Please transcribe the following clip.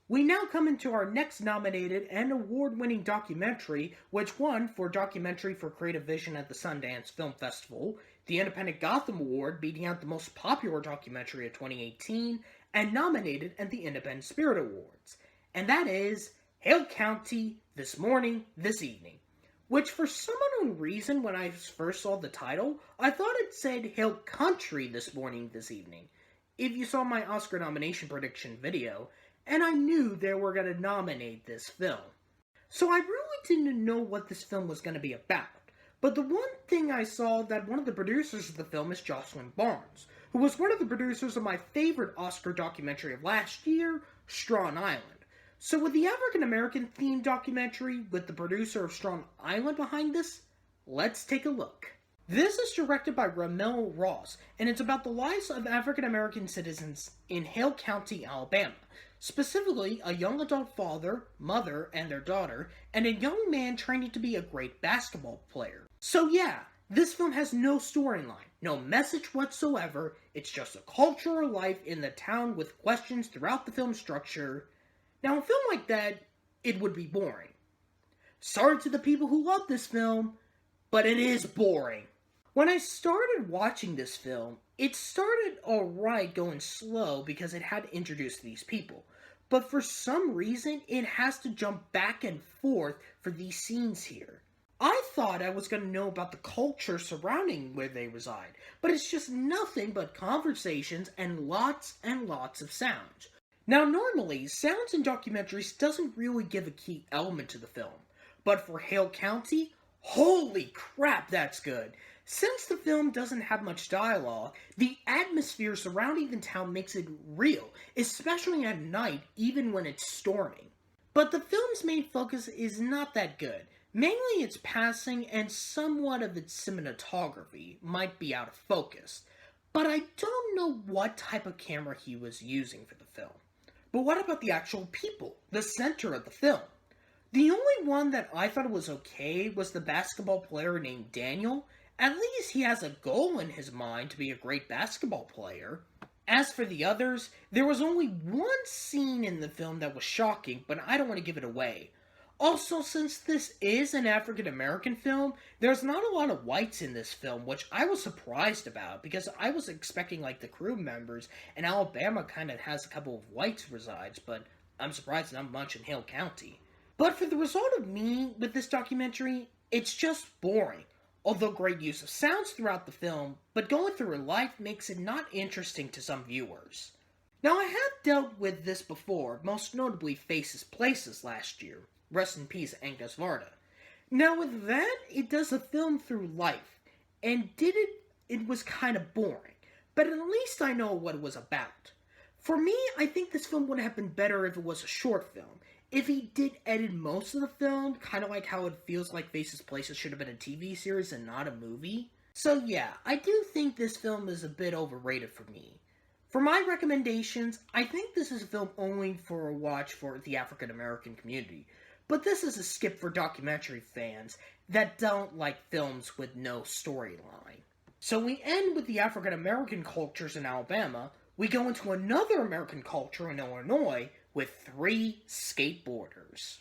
We now come into our next nominated and award-winning documentary, which won for Documentary for Creative Vision at the Sundance Film Festival, the Independent Gotham Award beating out the most popular documentary of 2018, and nominated at the Independent Spirit Awards. And that is Hale County This Morning, This Evening. Which, for some unknown reason, when I first saw the title, I thought it said Hale Country This Morning, This Evening. If you saw my Oscar nomination prediction video, and I knew they were going to nominate this film. So I really didn't know what this film was going to be about. But the one thing I saw that one of the producers of the film is Jocelyn Barnes, who was one of the producers of my favorite Oscar documentary of last year, Strong Island. So with the African American themed documentary with the producer of Strong Island behind this, let's take a look. This is directed by Ramel Ross, and it's about the lives of African American citizens in Hale County, Alabama. Specifically, a young adult father, mother, and their daughter, and a young man training to be a great basketball player. So yeah, this film has no storyline, no message whatsoever, it's just a cultural life in the town with questions throughout the film structure. Now, a film like that, it would be boring. Sorry to the people who love this film, but it is boring. When I started watching this film, it started alright going slow because it had to introduce these people. But for some reason, it has to jump back and forth for these scenes here. I thought I was going to know about the culture surrounding where they reside, but it's just nothing but conversations and lots of sounds. Now normally, sounds in documentaries doesn't really give a key element to the film, but for Hale County, holy crap, that's good. Since the film doesn't have much dialogue, the atmosphere surrounding the town makes it real, especially at night, even when it's storming. But the film's main focus is not that good. Mainly its passing and somewhat of its cinematography might be out of focus. But I don't know what type of camera he was using for the film. But what about the actual people, the center of the film? The only one that I thought was okay was the basketball player named Daniel. At least he has a goal in his mind to be a great basketball player. As for the others, there was only one scene in the film that was shocking, but I don't want to give it away. Also, since this is an African American film, there's not a lot of whites in this film, which I was surprised about, because I was expecting like the crew members, and Alabama kind of has a couple of whites resides, but I'm surprised not much in Hale County. But for the result of me with this documentary, it's just boring. Although great use of sounds throughout the film, but going through her life makes it not interesting to some viewers. Now I have dealt with this before, most notably Faces Places last year. Rest in peace, Angus Varda. Now with that, it does a film through life, and it was kind of boring, but at least I know what it was about. For me, I think this film would have been better if it was a short film. If he did edit most of the film, kind of like how it feels like Faces Places should have been a TV series and not a movie. So yeah, I do think this film is a bit overrated for me. For my recommendations, I think this is a film only for a watch for the African American community. But this is a skip for documentary fans that don't like films with no storyline. So we end with the African American cultures in Alabama. We go into another American culture in Illinois with 3 skateboarders.